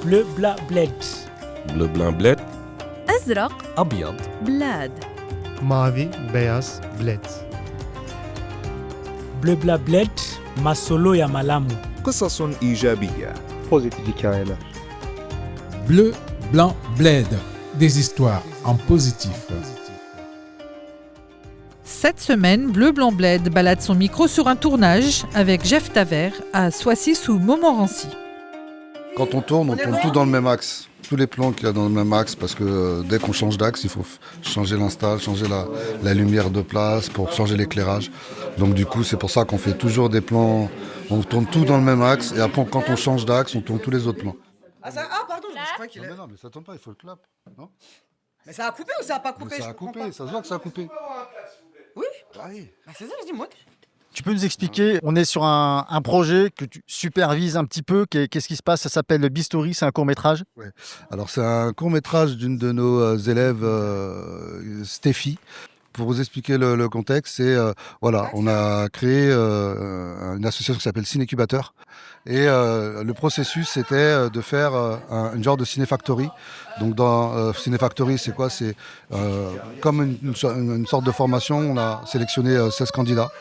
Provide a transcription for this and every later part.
bleu blanc bled. Bleu blanc bled. أزرق أبيض بلاد. mavi, beyaz, bled. Bleu blanc bled masolo ya malamu. قصص إيجابية. Pozitif hikayeler. Bleu, blanc, bled. Des histoires en positif. Cette semaine, Bleu Blanc Bled balade son micro sur un tournage avec Jeff Taver à Soissy sous Montmorency. Quand on tourne tout dans le même axe. Tous les plans qu'il y a dans le même axe, parce que dès qu'on change d'axe, il faut changer l'install, changer la lumière de place pour changer l'éclairage. Donc du coup, c'est pour ça qu'on fait toujours des plans, on tourne tout dans le même axe, et après, quand on change d'axe, on tourne tous les autres plans. Pardon, je crois qu'il est... Non, mais ça tourne pas, il faut le clap, non? Mais ça a coupé ou ça a pas coupé? Mais ça a coupé, ça se voit que ça a coupé. Oui. Ah oui. Bah c'est ça, je dis moi. Tu peux nous expliquer, on est sur un projet que tu supervises un petit peu, qu'est-ce qui se passe? Ça s'appelle Bistouri, c'est un court-métrage? Ouais. Alors c'est un court-métrage d'une de nos élèves, Stéphie. Pour vous expliquer le contexte, c'est voilà, on a créé une association qui s'appelle Cinécubateur. Et le processus, c'était de faire un genre de Ciné-Factory. Donc dans Ciné-Factory, c'est quoi? C'est comme une sorte de formation. On a sélectionné 16 candidats,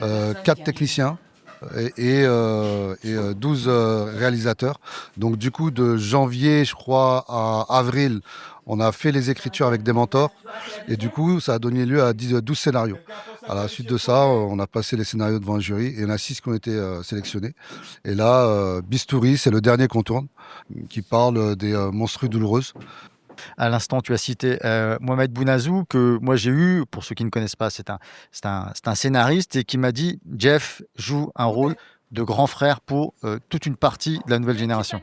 4 techniciens et 12 réalisateurs. Donc du coup, de janvier, je crois, à avril, on a fait les écritures avec des mentors. Et du coup, ça a donné lieu à 12 scénarios. À la suite de ça, on a passé les scénarios devant un jury et il y en a 6 qui ont été sélectionnés. Et là, Bistouri, c'est le dernier qu'on tourne, qui parle des monstrues douloureuses. À l'instant, tu as cité Mohamed Bounazou, que moi j'ai eu, pour ceux qui ne connaissent pas, c'est un scénariste et qui m'a dit « Jeff joue un rôle de grand frère pour toute une partie de la nouvelle génération ».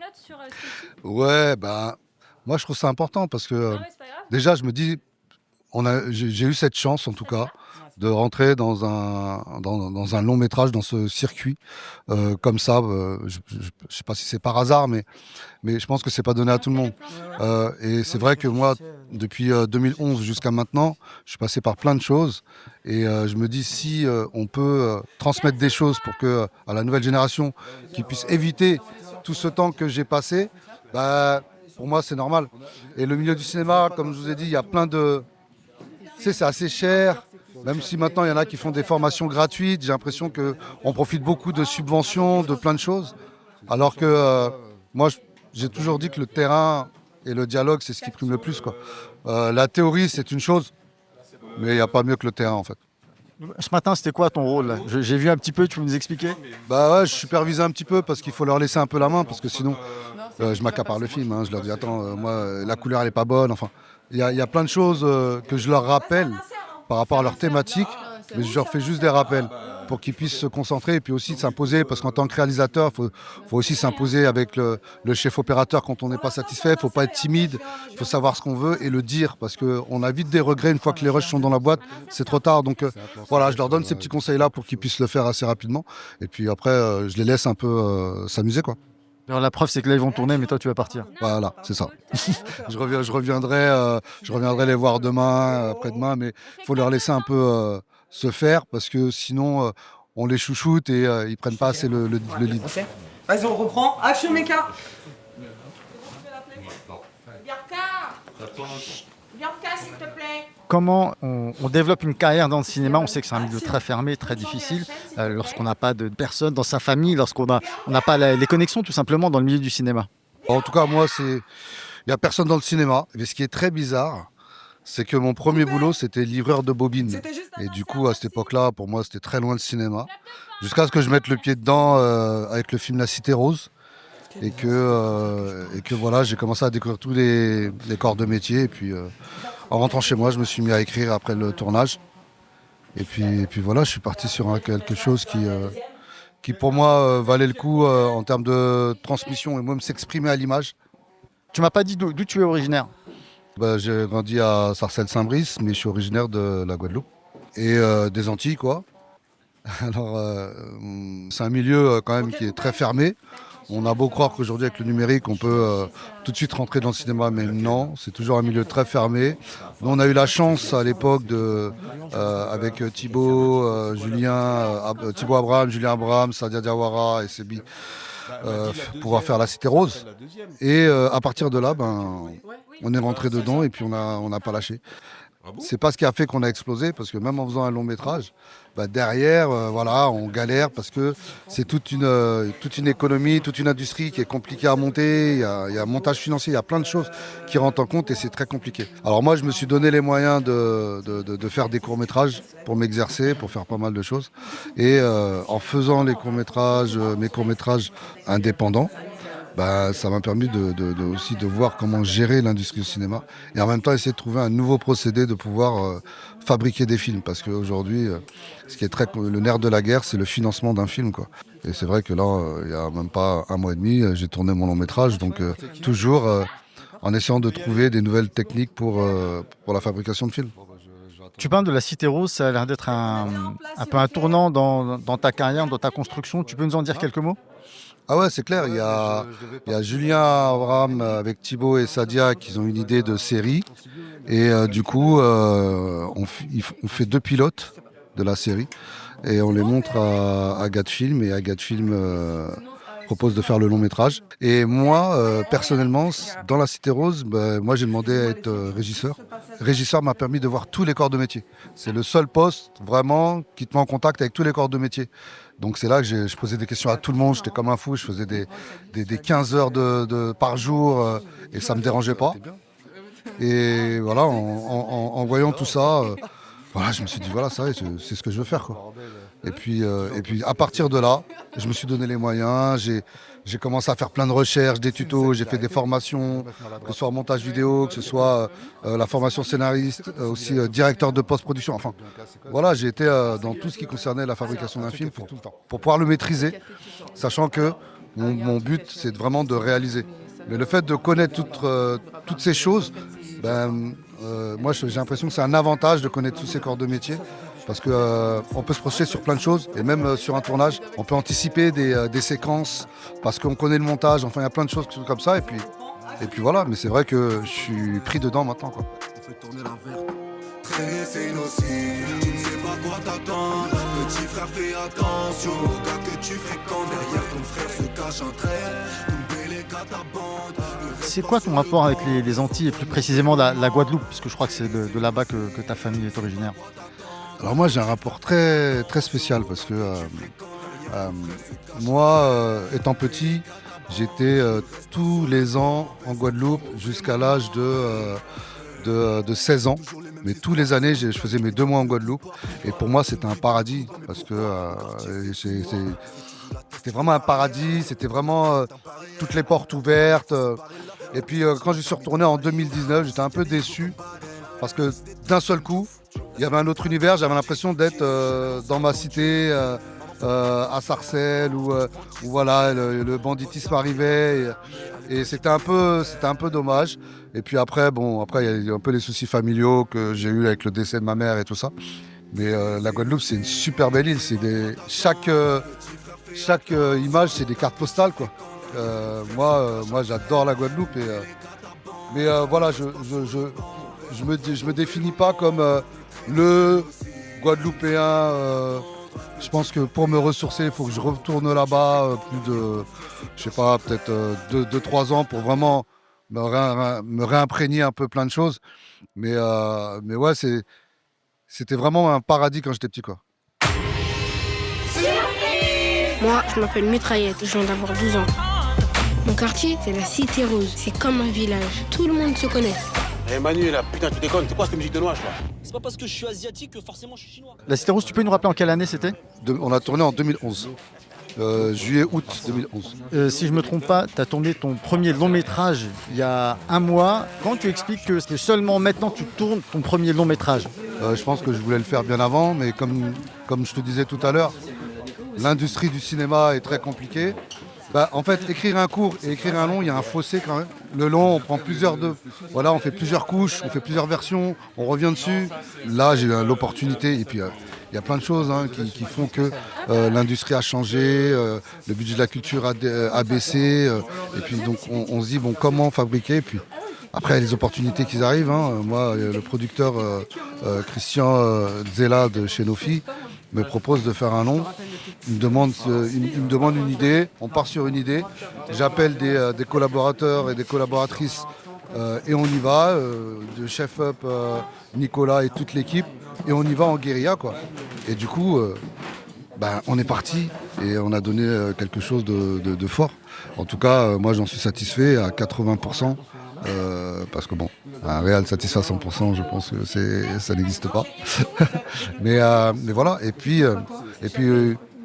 Ouais, moi je trouve ça important parce que déjà je me dis, j'ai eu cette chance en tout cas de rentrer dans un long métrage, dans ce circuit comme ça. Je sais pas si c'est par hasard, mais je pense que c'est pas donné à tout le monde. Et c'est vrai que moi, depuis 2011 jusqu'à maintenant, je suis passé par plein de choses. Et je me dis, si on peut transmettre des choses pour que à la nouvelle génération, qui puisse éviter tout ce temps que j'ai passé, pour moi, c'est normal. Et le milieu du cinéma, comme je vous ai dit, il y a plein de... Tu sais, c'est assez cher. Même si maintenant, il y en a qui font des formations gratuites, j'ai l'impression qu'on profite beaucoup de subventions, de plein de choses. Alors que moi, j'ai toujours dit que le terrain et le dialogue, c'est ce qui prime le plus, quoi. La théorie, c'est une chose, mais il n'y a pas mieux que le terrain, en fait. Ce matin, c'était quoi ton rôle là? J'ai vu un petit peu, tu peux nous expliquer? Ouais, je supervisais un petit peu parce qu'il faut leur laisser un peu la main, parce que sinon, je m'accapare le film. Hein. Je leur dis, attends, moi, la couleur, elle n'est pas bonne. Enfin, il y a plein de choses que je leur rappelle par rapport à leur thématique, mais je leur fais juste des rappels pour qu'ils puissent se concentrer et puis aussi s'imposer, parce qu'en tant que réalisateur, il faut aussi s'imposer avec le chef opérateur quand on n'est pas satisfait. Il ne faut pas être timide, il faut savoir ce qu'on veut et le dire, parce qu'on a vite des regrets une fois que les rushs sont dans la boîte, c'est trop tard. Donc voilà, je leur donne ces petits conseils-là pour qu'ils puissent le faire assez rapidement. Et puis après, je les laisse un peu s'amuser, quoi. Alors, la preuve, c'est que là, ils vont tourner, mais toi, tu vas partir. Voilà, c'est ça. je reviendrai les voir demain, après-demain, mais il faut leur laisser un peu se faire, parce que sinon, on les chouchoute et ils prennent pas assez le lead. Vas-y, on reprend. Action, Meka. Bianca, s'il te plaît. Comment on développe une carrière dans le cinéma? On sait que c'est un milieu très fermé, très difficile, lorsqu'on n'a pas de personnes dans sa famille, lorsqu'on n'a pas les connexions tout simplement dans le milieu du cinéma. En tout cas, moi, il n'y a personne dans le cinéma. Mais ce qui est très bizarre, c'est que mon premier boulot, c'était livreur de bobines. Et du coup, à cette époque-là, pour moi, c'était très loin le cinéma. Jusqu'à ce que je mette le pied dedans avec le film La Cité Rose. Et que voilà, j'ai commencé à découvrir tous les corps de métier. Et puis, en rentrant chez moi, je me suis mis à écrire après le tournage. Et puis voilà, je suis parti sur quelque chose qui pour moi valait le coup en termes de transmission et même s'exprimer à l'image. Tu m'as pas dit d'où tu es originaire? J'ai grandi à Sarcelles-Saint-Brice, mais je suis originaire de la Guadeloupe et des Antilles, quoi. Alors, c'est un milieu quand même qui est très fermé. On a beau croire qu'aujourd'hui, avec le numérique, on peut tout de suite rentrer dans le cinéma, mais non, c'est toujours un milieu très fermé. Nous, on a eu la chance à l'époque avec Thibaut, Thibaut Abraham, Julien Abraham, Sadia Diawara et Sebi, pouvoir faire La Cité Rose. Et à partir de là, on est rentré dedans et puis on n'a pas lâché. C'est pas ce qui a fait qu'on a explosé, parce que même en faisant un long métrage, derrière, on galère parce que c'est toute une économie, toute une industrie qui est compliquée à monter. Il y a un montage financier, il y a plein de choses qui rentrent en compte et c'est très compliqué. Alors moi, je me suis donné les moyens de faire des courts-métrages pour m'exercer, pour faire pas mal de choses. Et en faisant mes courts-métrages indépendants, ça m'a permis aussi de voir comment gérer l'industrie du cinéma et en même temps essayer de trouver un nouveau procédé de pouvoir fabriquer des films, parce qu'aujourd'hui, ce qui est le nerf de la guerre, c'est le financement d'un film, quoi. Et c'est vrai que là, il n'y a même pas un mois et demi, j'ai tourné mon long métrage, donc toujours en essayant de trouver des nouvelles techniques pour la fabrication de films. Tu parles de La Cité Rose, ça a l'air d'être un peu un tournant dans ta carrière, dans ta construction. Tu peux nous en dire quelques mots ? Ah ouais, c'est clair, il y a Julien Abraham avec Thibaut et Sadia qui ont une idée de série. Et du coup, on fait 2 pilotes de la série et on les montre à Gadfilm, et Gadfilm propose de faire le long métrage. Et moi, personnellement, dans La Cité Rose, moi j'ai demandé à être régisseur. Régisseur m'a permis de voir tous les corps de métier. C'est le seul poste vraiment qui te met en contact avec tous les corps de métier. Donc c'est là que je posais des questions à tout le monde, j'étais comme un fou, je faisais des 15 heures par jour et ça ne me dérangeait pas. Et voilà, en voyant tout ça, je me suis dit, voilà, ça c'est ce que je veux faire, quoi. Et puis à partir de là, je me suis donné les moyens, j'ai commencé à faire plein de recherches, des tutos, j'ai fait des formations, que ce soit en montage vidéo, que ce soit la formation scénariste, aussi directeur de post-production. Enfin, voilà, j'ai été dans tout ce qui concernait la fabrication d'un film pour pouvoir le maîtriser, sachant que mon but, c'est vraiment de réaliser. Mais le fait de connaître toutes ces choses, moi j'ai l'impression que c'est un avantage de connaître tous ces corps de métier. Parce qu'on peut se projeter sur plein de choses, et même sur un tournage, on peut anticiper des séquences, parce qu'on connaît le montage, enfin il y a plein de choses comme ça, et puis voilà, mais c'est vrai que je suis pris dedans maintenant, quoi. Traîner c'est nocif, tu ne sais pas quoi t'attendre. Petit frère fais attention aux gars que tu fréquentes. Derrière ton frère se cache un trait, les gars t'abandonnent. C'est quoi ton rapport avec les Antilles, et plus précisément la Guadeloupe, puisque je crois que c'est de là-bas que ta famille est originaire? Alors moi j'ai un rapport très, très spécial, parce que moi, étant petit, j'étais tous les ans en Guadeloupe jusqu'à l'âge de 16 ans. Mais tous les années, je faisais mes 2 mois en Guadeloupe. Et pour moi, c'était un paradis, parce que c'était vraiment un paradis, c'était vraiment toutes les portes ouvertes. Et puis quand je suis retourné en 2019, j'étais un peu déçu, parce que d'un seul coup, il y avait un autre univers, j'avais l'impression d'être dans ma cité, à Sarcelles, où voilà, le banditisme arrivait, et c'était un peu dommage. Et puis après, il y a un peu les soucis familiaux que j'ai eu avec le décès de ma mère et tout ça. Mais la Guadeloupe, c'est une super belle île. Chaque image, c'est des cartes postales, quoi. Moi, j'adore la Guadeloupe, mais voilà, je me définis pas comme le Guadeloupéen. Je pense que pour me ressourcer, il faut que je retourne là-bas plus de, je sais pas, peut-être 2-3 ans pour vraiment me réimprégner un peu plein de choses. Mais ouais, c'était vraiment un paradis quand j'étais petit, quoi. Moi, je m'appelle Mitraillette, je viens d'avoir 12 ans. Mon quartier, c'est la Cité Rose. C'est comme un village. Tout le monde se connaît. Eh Manu, là, putain, tu déconnes, c'est quoi cette musique de noix, là? C'est pas parce que je suis asiatique que forcément je suis chinois. La Cité Rose, tu peux nous rappeler en quelle année c'était? On a tourné en 2011. Juillet-août 2011. Si je me trompe pas, tu as tourné ton premier long métrage il y a 1 mois. Quand tu expliques que c'est seulement maintenant que tu tournes ton premier long métrage? Je pense que je voulais le faire bien avant, mais comme je te disais tout à l'heure, l'industrie du cinéma est très compliquée. En fait, écrire un court et écrire un long, il y a un fossé quand même. Le long, on prend on fait plusieurs couches, on fait plusieurs versions, on revient dessus. Là, j'ai eu l'opportunité, et puis il y a plein de choses qui font que l'industrie a changé, le budget de la culture a baissé, et puis donc on se dit comment fabriquer. Et puis après, les opportunités qui arrivent. Moi, le producteur Christian Zella de chez Nofi, me propose de faire un long. Il me demande une idée, on part sur une idée. J'appelle des collaborateurs et des collaboratrices et on y va, de Chef Up, Nicolas et toute l'équipe, et on y va en guérilla, quoi. Et du coup, on est parti et on a donné quelque chose de fort. En tout cas, moi j'en suis satisfait à 80%. Parce que bon, un réal satisfait à 100%, je pense que ça n'existe pas. mais voilà, et puis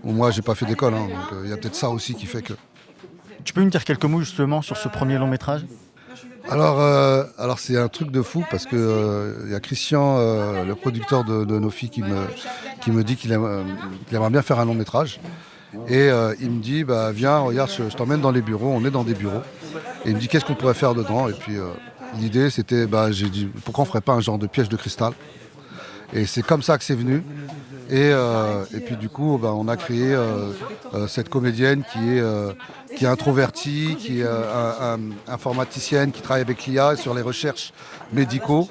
moi j'ai pas fait d'école, hein, donc il y a peut-être ça aussi qui fait que... Tu peux me dire quelques mots justement sur ce premier long métrage ? Alors c'est un truc de fou parce que y a Christian, le producteur de Nofi, qui me dit qu'il aimerait bien faire un long métrage. Et il me dit, viens, regarde, je t'emmène dans les bureaux, on est dans des bureaux. Et il me dit, qu'est-ce qu'on pourrait faire dedans ? Et puis l'idée, c'était, j'ai dit, pourquoi on ne ferait pas un genre de piège de cristal ? Et c'est comme ça que c'est venu. Et puis du coup, on a créé cette comédienne qui est introvertie, qui est informaticienne, qui travaille avec l'IA sur les recherches médicaux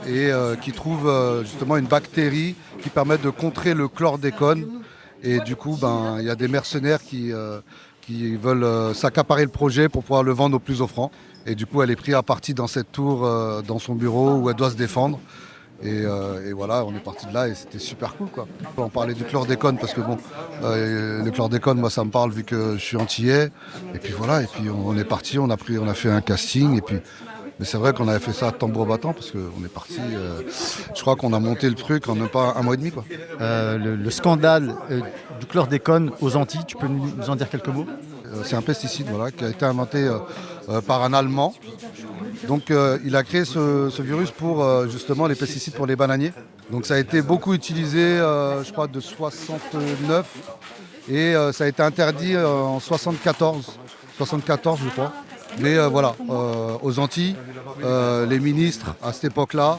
et qui trouve justement une bactérie qui permet de contrer le chlordécone. Et du coup, il y a des mercenaires qui veulent s'accaparer le projet pour pouvoir le vendre au plus offrant. Et du coup, elle est prise à partie dans cette tour, dans son bureau, où elle doit se défendre. Et voilà, on est parti de là et c'était super cool, quoi. On parlait du chlordécone parce que le chlordécone, moi, ça me parle vu que je suis antillais. Et puis voilà, et puis on est parti, on a fait un casting. Et puis, mais c'est vrai qu'on avait fait ça à tambour battant parce qu'on est parti. Je crois qu'on a monté le truc en même pas un mois et demi, quoi. Le scandale du chlordécone aux Antilles, tu peux nous en dire quelques mots ? C'est un pesticide, voilà, qui a été inventé par un Allemand. Donc il a créé ce virus pour justement les pesticides pour les bananiers. Donc ça a été beaucoup utilisé, je crois, de 69 et ça a été interdit en 74, je crois. Mais voilà, aux Antilles, les ministres à cette époque-là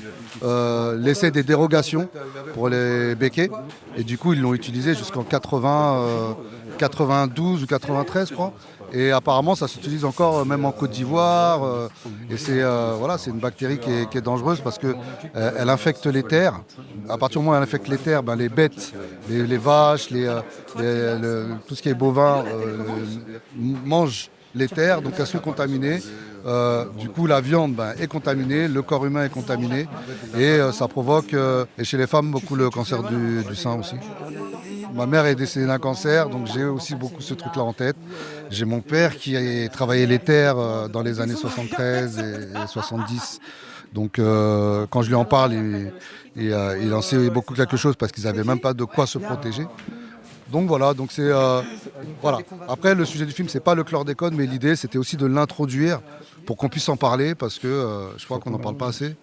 laissaient des dérogations pour les béquets. Et du coup, ils l'ont utilisé jusqu'en 92 ou 93, je crois. Et apparemment, ça s'utilise encore même en Côte d'Ivoire. Et c'est une bactérie qui est dangereuse parce qu'elle infecte les terres. À partir du moment où elle infecte les terres, les bêtes, les vaches, tout ce qui est bovin mangent les terres, donc elles sont contaminées. Du coup, la viande est contaminée, le corps humain est contaminé et ça provoque, et chez les femmes, beaucoup le cancer du sein aussi. Ma mère est décédée d'un cancer, donc j'ai aussi beaucoup ce truc-là en tête. J'ai mon père qui a travaillé les terres dans les années 73 et 70. Donc quand je lui en parle, il en sait beaucoup quelque chose parce qu'ils n'avaient même pas de quoi se protéger. Donc voilà, donc c'est voilà. Après, le sujet du film, c'est pas le chlordécone, mais l'idée, c'était aussi de l'introduire pour qu'on puisse en parler parce que je crois qu'on n'en parle pas assez.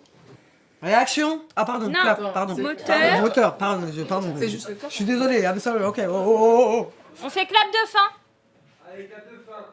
Réaction. Ah pardon, Non, clap, pardon. moteur. Pardon. C'est juste le Je suis désolé, I'm sorry, ok. Oh. On fait clap de fin. Allez, clap de fin.